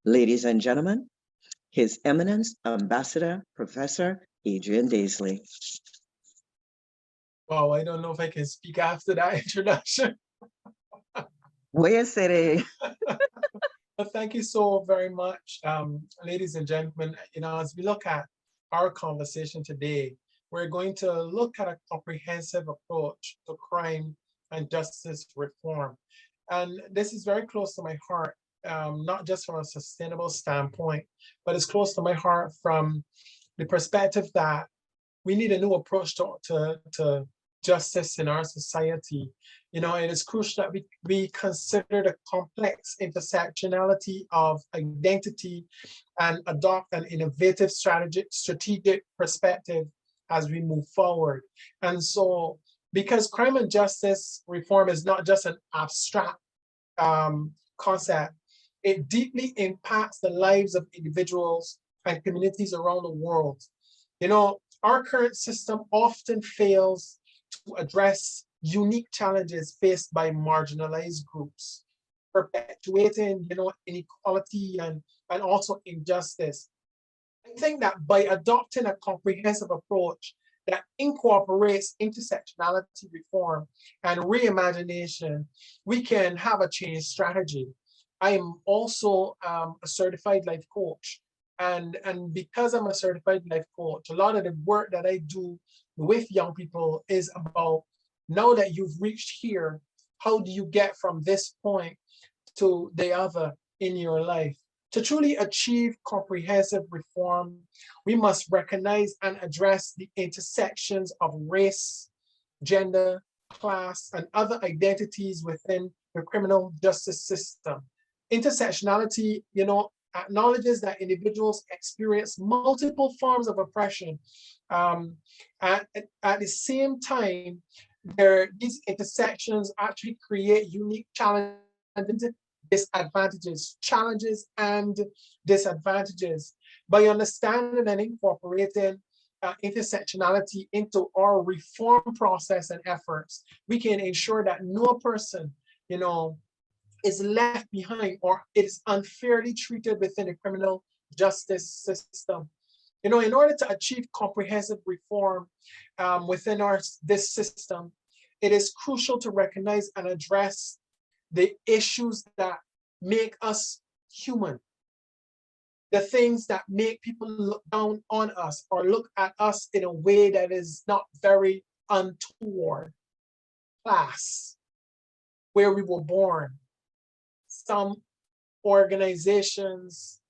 Ladies and gentlemen, His Eminence Ambassador Professor Adrian Daisley. Wow, I don't know if I can speak after that introduction. Where city? But thank you so very much, ladies and gentlemen. As we look at our conversation today, we're going to look at a comprehensive approach to crime and justice reform. And this is very close to my heart, not just from a sustainable standpoint, but it's close to my heart from the perspective that we need a new approach to justice in our society. It is crucial that we consider the complex intersectionality of identity and adopt an innovative strategic perspective as we move forward. And so, because crime and justice reform is not just an abstract concept, it deeply impacts the lives of individuals and communities around the world. Our current system often fails to address unique challenges faced by marginalized groups, perpetuating, inequality and also injustice. I think that by adopting a comprehensive approach that incorporates intersectionality reform and reimagination, we can have a change strategy. I am also a certified life coach. And because I'm a certified life coach, a lot of the work that I do with young people is about, now that you've reached here, how do you get from this point to the other in your life? To truly achieve comprehensive reform, we must recognize and address the intersections of race, gender, class, and other identities within the criminal justice system. Intersectionality, acknowledges that individuals experience multiple forms of oppression. At the same time, these intersections actually create unique challenges, challenges and disadvantages. By understanding and incorporating intersectionality into our reform process and efforts, we can ensure that no person, is left behind or is unfairly treated within the criminal justice system. In order to achieve comprehensive reform within this system, it is crucial to recognize and address the issues that make us human, the things that make people look down on us or look at us in a way that is not very untoward. Class, where we were born. Some organizations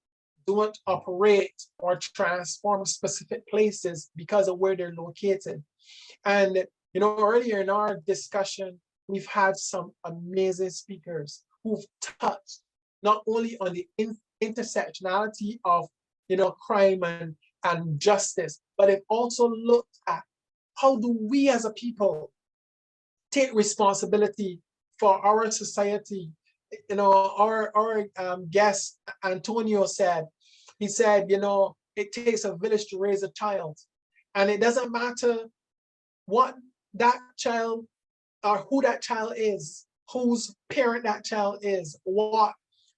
don't operate or transform specific places because of where they're located. And earlier in our discussion, we've had some amazing speakers who've touched not only on the intersectionality of crime and justice, but it also looked at how do we as a people take responsibility for our society. Our guest Antonio said, it takes a village to raise a child, and it doesn't matter what that child or who that child is, whose parent that child is, what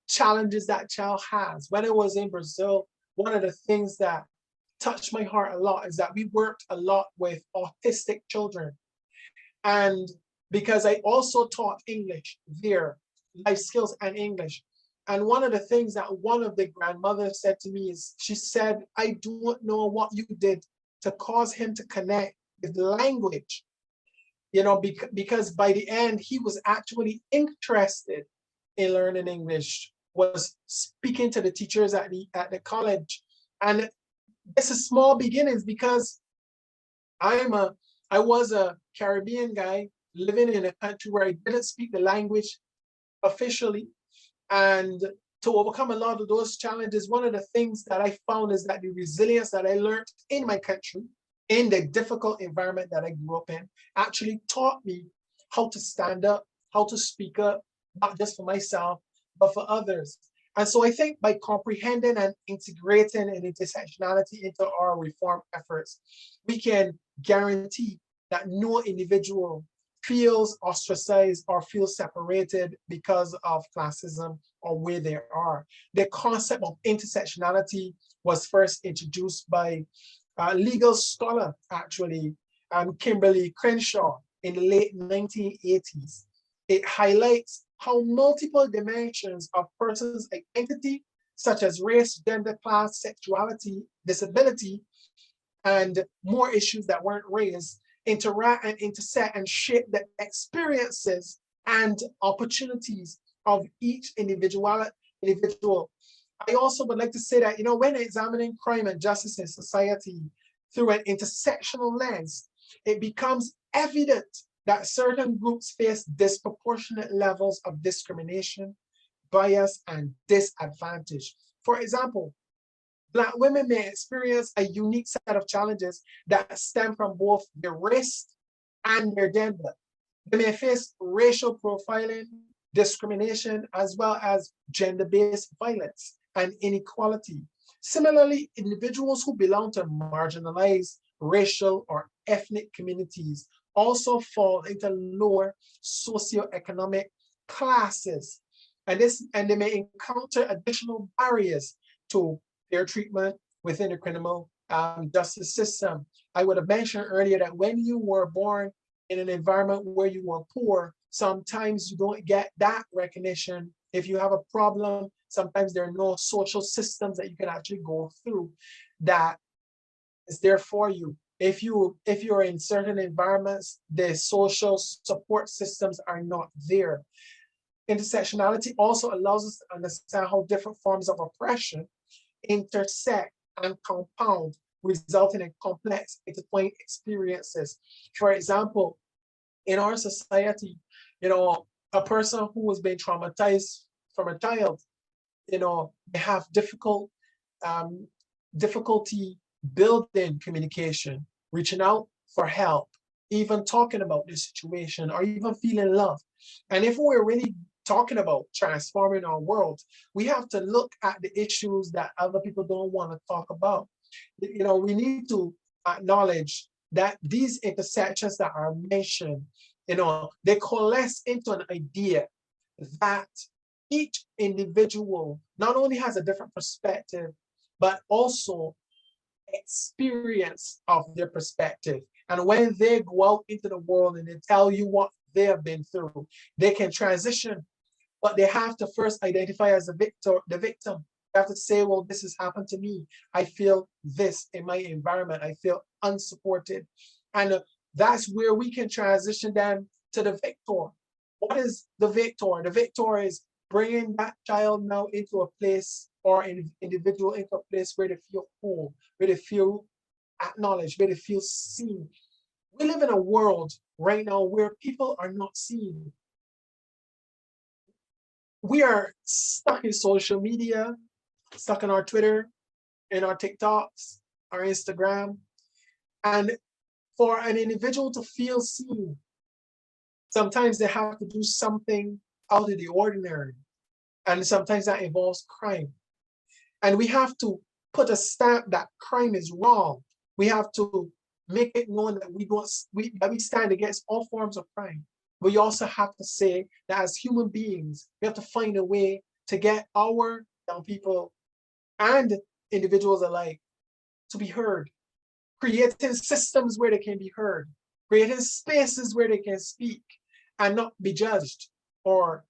challenges that child has. When I was in Brazil, one of the things that touched my heart a lot is that we worked a lot with autistic children. And because I also taught English there, life skills and English. And one of the things that one of the grandmothers said to me is, she said, I don't know what you did to cause him to connect with language, because by the end, he was actually interested in learning English, was speaking to the teachers at the college. And this is small beginnings, because I was a Caribbean guy living in a country where I didn't speak the language officially. And to overcome a lot of those challenges, one of the things that I found is that the resilience that I learned in my country, in the difficult environment that I grew up in, actually taught me how to stand up, how to speak up, not just for myself, but for others. And so I think by comprehending and integrating an intersectionality into our reform efforts, we can guarantee that no individual feels ostracized or feels separated because of classism or where they are. The concept of intersectionality was first introduced by a legal scholar, actually, Kimberly Crenshaw, in the late 1980s. It highlights how multiple dimensions of person's identity, such as race, gender, class, sexuality, disability, and more issues that weren't raised, interact and intersect and shape the experiences and opportunities of each individual. I also would like to say that, when examining crime and justice in society through an intersectional lens, it becomes evident that certain groups face disproportionate levels of discrimination, bias, and disadvantage. For example, Black women may experience a unique set of challenges that stem from both their race and their gender. They may face racial profiling, discrimination, as well as gender-based violence and inequality. Similarly, individuals who belong to marginalized racial or ethnic communities also fall into lower socioeconomic classes, and they may encounter additional barriers to their treatment within the criminal justice system. I would have mentioned earlier that when you were born in an environment where you were poor, sometimes you don't get that recognition. If you have a problem, sometimes there are no social systems that you can actually go through that is there for you. If you're in certain environments, the social support systems are not there. Intersectionality also allows us to understand how different forms of oppression intersect and compound, resulting in complex, intertwined experiences. For example, in our society, a person who has been traumatized from a child, they have difficulty building communication, reaching out for help, even talking about the situation, or even feeling love. And if we're really talking about transforming our world, we have to look at the issues that other people don't want to talk about. We need to acknowledge that these intersections that are mentioned, they coalesce into an idea that each individual not only has a different perspective, but also experience of their perspective. And when they go out into the world and they tell you what they have been through, they can transition, but they have to first identify as the victim. They have to say, well, this has happened to me. I feel this in my environment. I feel unsupported. And that's where we can transition then to the victor. What is the victor? The victor is bringing that child now into a place, or an individual into a place where they feel whole, where they feel acknowledged, where they feel seen. We live in a world right now where people are not seen. We are stuck in social media, stuck in our Twitter, in our TikToks, our Instagram. And for an individual to feel seen, sometimes they have to do something out of the ordinary. And sometimes that involves crime. And we have to put a stamp that crime is wrong. We have to make it known that we stand against all forms of crime. But you also have to say that as human beings, we have to find a way to get our young people and individuals alike to be heard, creating systems where they can be heard, creating spaces where they can speak and not be judged or,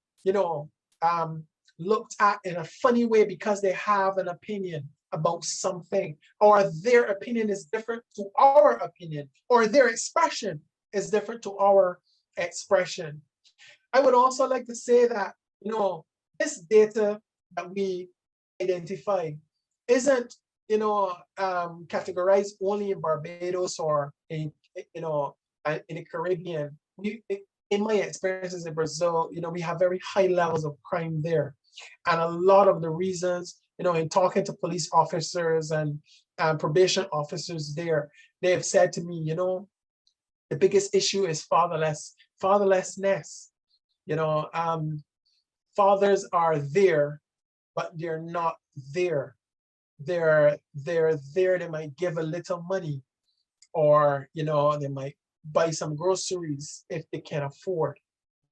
looked at in a funny way because they have an opinion about something, or their opinion is different to our opinion, or their expression is different to our expression. I would also like to say that, this data that we identify isn't, categorized only in Barbados or in the Caribbean. In my experiences in Brazil, we have very high levels of crime there. And a lot of the reasons, in talking to police officers and probation officers there, they have said to me, the biggest issue is fatherlessness. Fathers are there, but they're not there. They're there, they might give a little money, or they might buy some groceries if they can afford.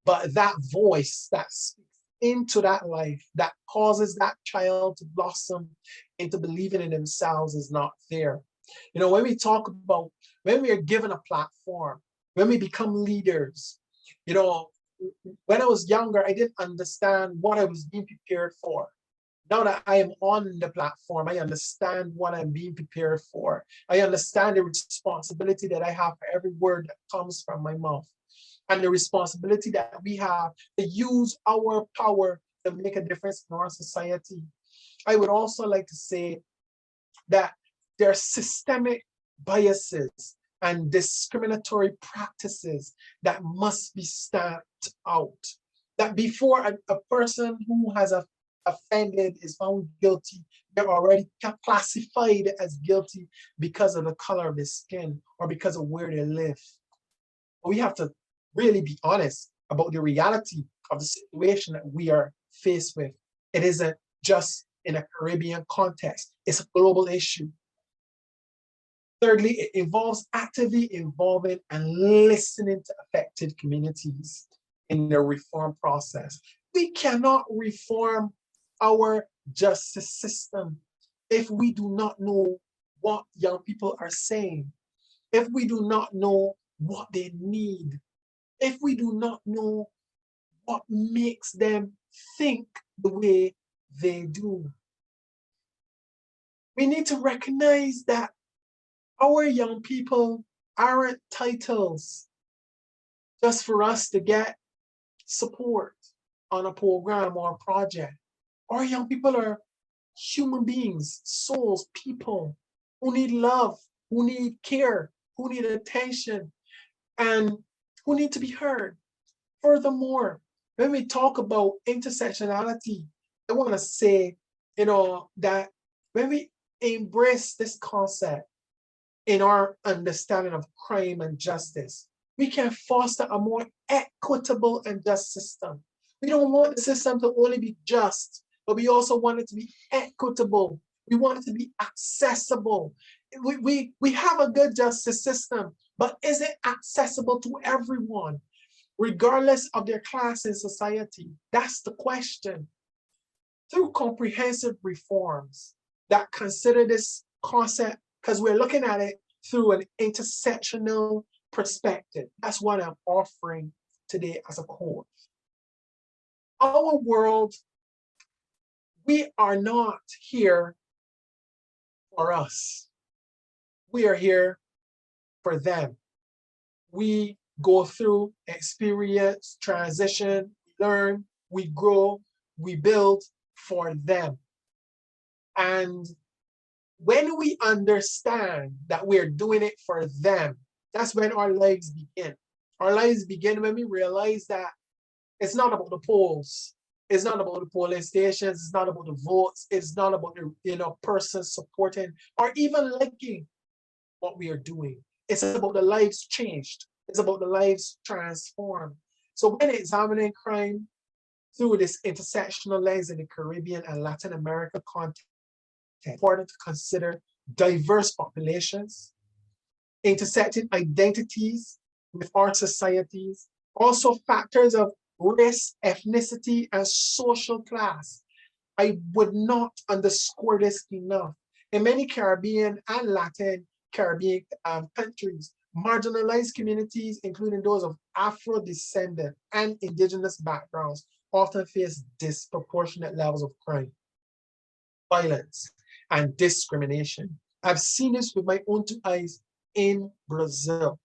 But that voice that speaks into that life that causes that child to blossom into believing in themselves is not there. You know, when we talk about, when we are given a platform, when we become leaders, you know, when I was younger, I didn't understand what I was being prepared for. Now that I am on the platform, I understand what I'm being prepared for. I understand the responsibility that I have for every word that comes from my mouth, and the responsibility that we have to use our power to make a difference in our society. I would also like to say that there are systemic biases and discriminatory practices that must be stamped out. That before a person who has offended is found guilty, they're already classified as guilty because of the color of their skin or because of where they live. We have to really be honest about the reality of the situation that we are faced with. It isn't just in a Caribbean context, it's a global issue. Thirdly, it involves actively involving and listening to affected communities in the reform process. We cannot reform our justice system if we do not know what young people are saying, if we do not know what they need, if we do not know what makes them think the way they do. We need to recognize that our young people aren't titles just for us to get support on a program or a project. Our young people are human beings, souls, people who need love, who need care, who need attention, and who need to be heard. Furthermore, when we talk about intersectionality, I want to say, that when we embrace this concept in our understanding of crime and justice, we can foster a more equitable and just system. We don't want the system to only be just, but we also want it to be equitable. We want it to be accessible. We have a good justice system, but is it accessible to everyone, regardless of their class in society? That's the question. Through comprehensive reforms that consider this concept, because we're looking at it through an intersectional perspective. That's what I'm offering today as a course. Our world, we are not here for us. We are here for them. We go through experience, transition, learn, we grow, we build for them. And when we understand that we're doing it for them, that's when our lives begin. Our lives begin when we realize that it's not about the polls. It's not about the polling stations. It's not about the votes. It's not about the person supporting or even liking what we are doing. It's about the lives changed. It's about the lives transformed. So when examining crime through this intersectional lens in the Caribbean and Latin America context, it's important to consider diverse populations, intersecting identities with our societies, also factors of race, ethnicity, and social class. I would not underscore this enough. In many Caribbean and Latin Caribbean countries, marginalized communities, including those of Afro-descendant and indigenous backgrounds, often face disproportionate levels of crime, violence, and discrimination. I've seen this with my own two eyes in Brazil,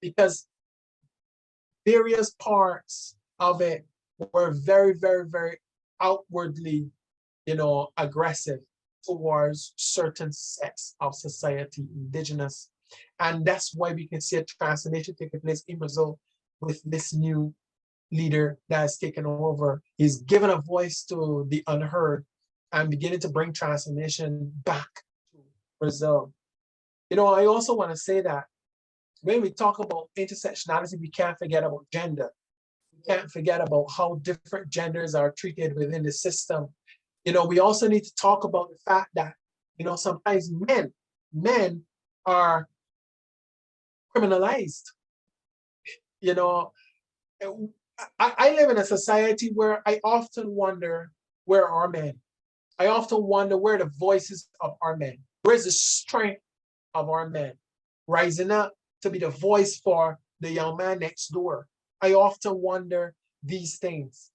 because various parts of it were very, very, very outwardly, aggressive towards certain sects of society, indigenous. And that's why we can see a transformation taking place in Brazil with this new leader that has taken over. He's given a voice to the unheard and beginning to bring transformation back to Brazil. I also want to say that when we talk about intersectionality, we can't forget about gender. We can't forget about how different genders are treated within the system. We also need to talk about the fact that, sometimes men are criminalized. I live in a society where I often wonder, where are men? I often wonder where the voices of our men, where's the strength of our men rising up to be the voice for the young man next door. I often wonder these things.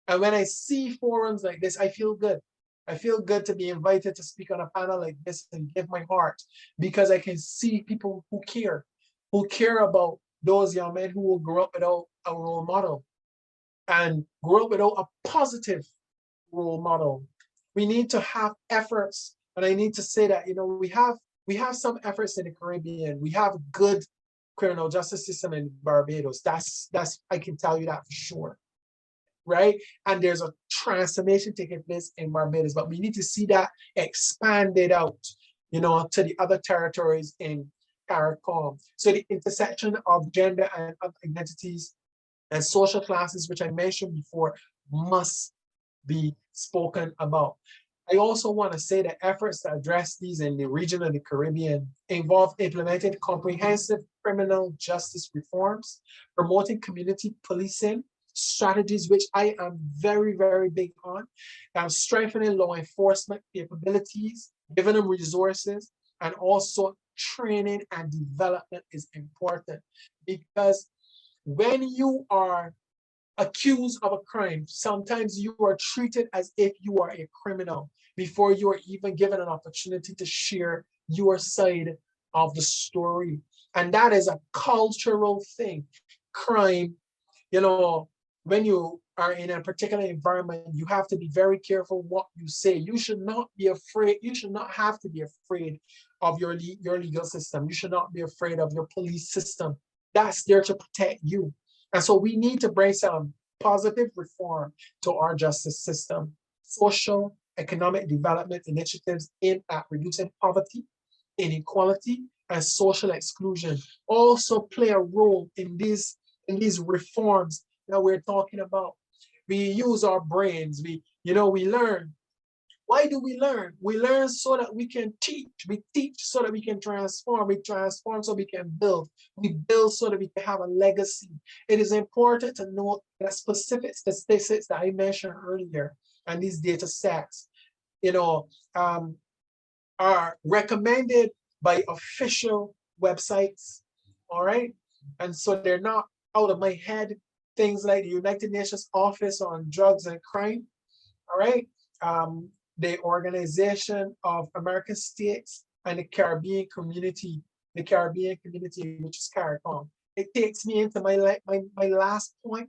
And when I see forums like this, I feel good. I feel good to be invited to speak on a panel like this and give my heart, because I can see people who care about those young men who will grow up without a role model and grow up without a positive role model. We need to have efforts, and I need to say that, we have some efforts in the Caribbean. We have good criminal justice system in Barbados. That's I can tell you that for sure, right? And there's a transformation taking place in Barbados, but we need to see that expanded out, to the other territories in CARICOM. So the intersection of gender and other identities and social classes, which I mentioned before, must be spoken about. I also want to say that efforts to address these in the region of the Caribbean involve implementing comprehensive criminal justice reforms, promoting community policing strategies, which I am very, very big on, strengthening law enforcement capabilities, giving them resources, and also training and development is important, because when you are accused of a crime, sometimes you are treated as if you are a criminal before you are even given an opportunity to share your side of the story. And that is a cultural thing. Crime, when you are in a particular environment, you have to be very careful what you say. You should not be afraid. You should not have to be afraid of your legal system. You should not be afraid of your police system. That's there to protect you. And so we need to bring some positive reform to our justice system. Social, economic development initiatives aimed at reducing poverty, inequality, and social exclusion also play a role in these reforms that we're talking about. We use our brains. We learn. Why do we learn? We learn so that we can teach. We teach so that we can transform. We transform so we can build. We build so that we can have a legacy. It is important to know that specific statistics that I mentioned earlier and these data sets, are recommended by official websites, all right? And so they're not out of my head. Things like the United Nations Office on Drugs and Crime, all right? The Organization of American States and the Caribbean Community, which is CARICOM. It takes me into my last point.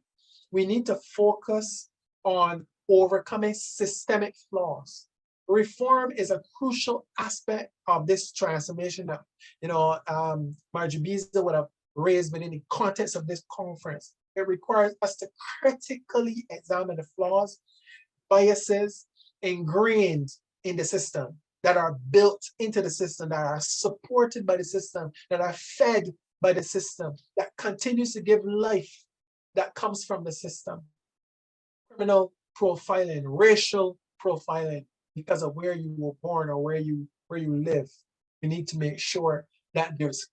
We need to focus on overcoming systemic flaws. Reform is a crucial aspect of this transformation that, Margie Beasley would have raised within the context of this conference. It requires us to critically examine the flaws, biases, ingrained in the system, that are built into the system, that are supported by the system, that are fed by the system, that continues to give life, that comes from the system. Criminal profiling, racial profiling, because of where you were born or where you live. We need to make sure that there's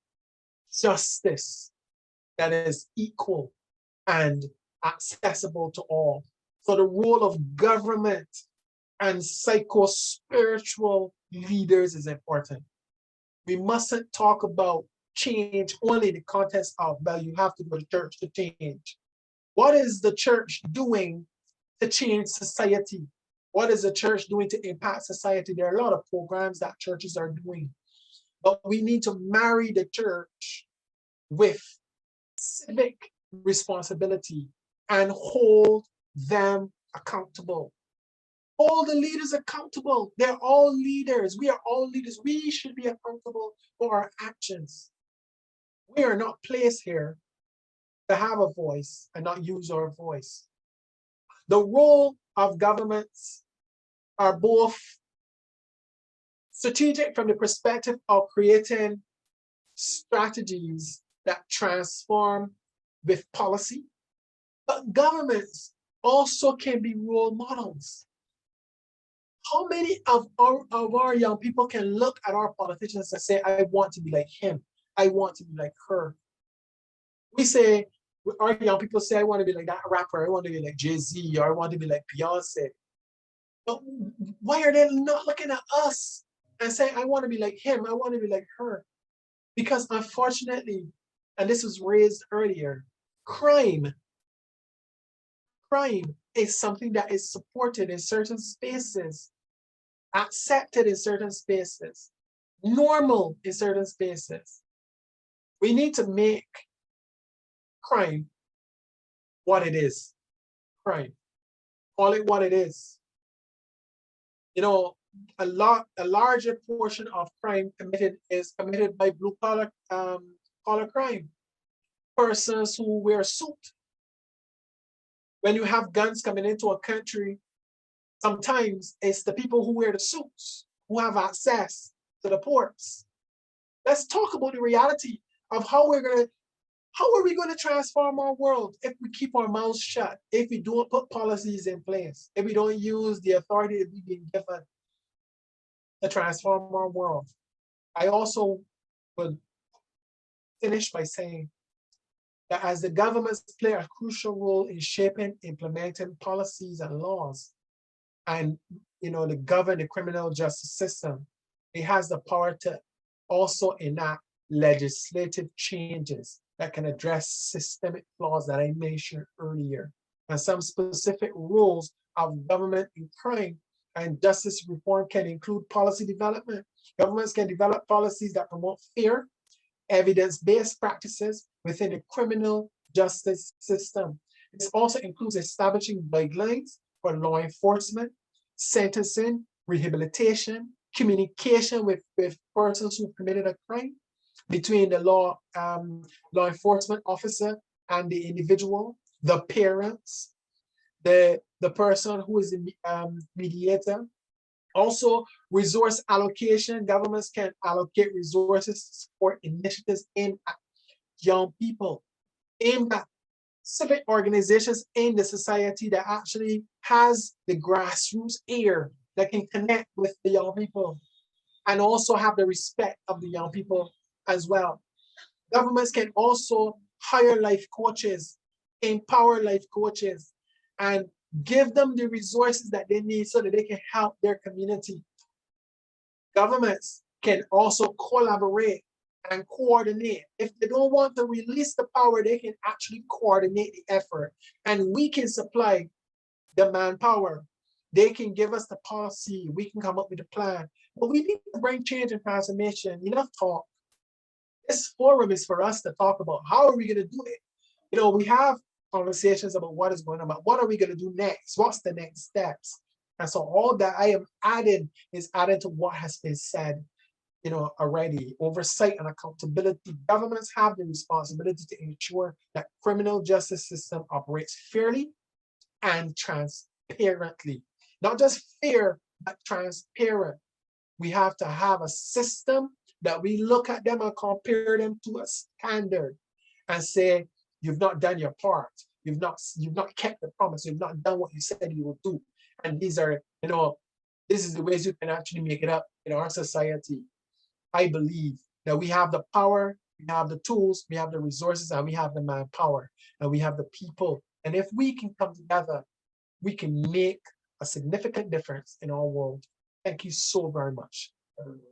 justice that is equal and accessible to all. So the role of government and psycho-spiritual leaders is important. We mustn't talk about change only in the context of, well, you have to go to church to change. What is the church doing to change society? What is the church doing to impact society? There are a lot of programs that churches are doing, but we need to marry the church with civic responsibility and hold them accountable. Hold the leaders accountable. They're all leaders. We are all leaders. We should be accountable for our actions. We are not placed here to have a voice and not use our voice. The role of governments are both strategic from the perspective of creating strategies that transform with policy, but governments also can be role models. How many of our young people can look at our politicians and say, I want to be like him, I want to be like her? We say, Our young people say, I want to be like that rapper, I want to be like Jay-Z, or I want to be like Beyonce. But why are they not looking at us and saying, I want to be like him, I want to be like her? Because unfortunately, and this was raised earlier, crime is something that is supported in certain spaces, accepted in certain spaces, normal in certain spaces. We need to make crime what it is. Crime. Call it what it is. You know, a larger portion of crime is committed by blue collar crime. Persons who wear suit. When you have guns coming into a country, sometimes it's the people who wear the suits who have access to the ports. Let's talk about the reality of how are we going to transform our world if we keep our mouths shut, if we don't put policies in place, if we don't use the authority that we've been given to transform our world. I also would finish by saying that as the governments play a crucial role in shaping, implementing policies and laws, and to govern the criminal justice system, it has the power to also enact legislative changes that can address systemic flaws that I mentioned earlier, and some specific roles of government in crime and justice reform can include policy development. Governments can develop policies that promote fair, evidence-based practices within the criminal justice system. This also includes establishing guidelines for law enforcement, sentencing, rehabilitation, communication with persons who committed a crime between the law enforcement officer and the individual, the parents, the person who is the mediator. Also, resource allocation. Governments can allocate resources to support initiatives aimed at young people, aimed at civic organizations in the society that actually has the grassroots ear that can connect with the young people and also have the respect of the young people as well. Governments can also hire life coaches, empower life coaches, and give them the resources that they need so that they can help their community. Governments can also collaborate and coordinate. If they don't want to release the power, they can actually coordinate the effort. And we can supply the manpower. They can give us the policy. We can come up with a plan. But we need to bring change and transformation. Enough talk. This forum is for us to talk about how are we going to do it. We have conversations about what is going on, but what are we going to do next? What's the next steps? And so all that I am adding is adding to what has been said, already. Oversight and accountability. Governments have the responsibility to ensure that criminal justice system operates fairly and transparently. Not just fair, but transparent. We have to have a system that we look at them and compare them to a standard and say, you've not done your part. You've not kept the promise. You've not done what you said you will do. And these are, this is the ways you can actually make it up in our society. I believe that we have the power, we have the tools, we have the resources, and we have the manpower, and we have the people. And if we can come together, we can make a significant difference in our world. Thank you so very much, everyone.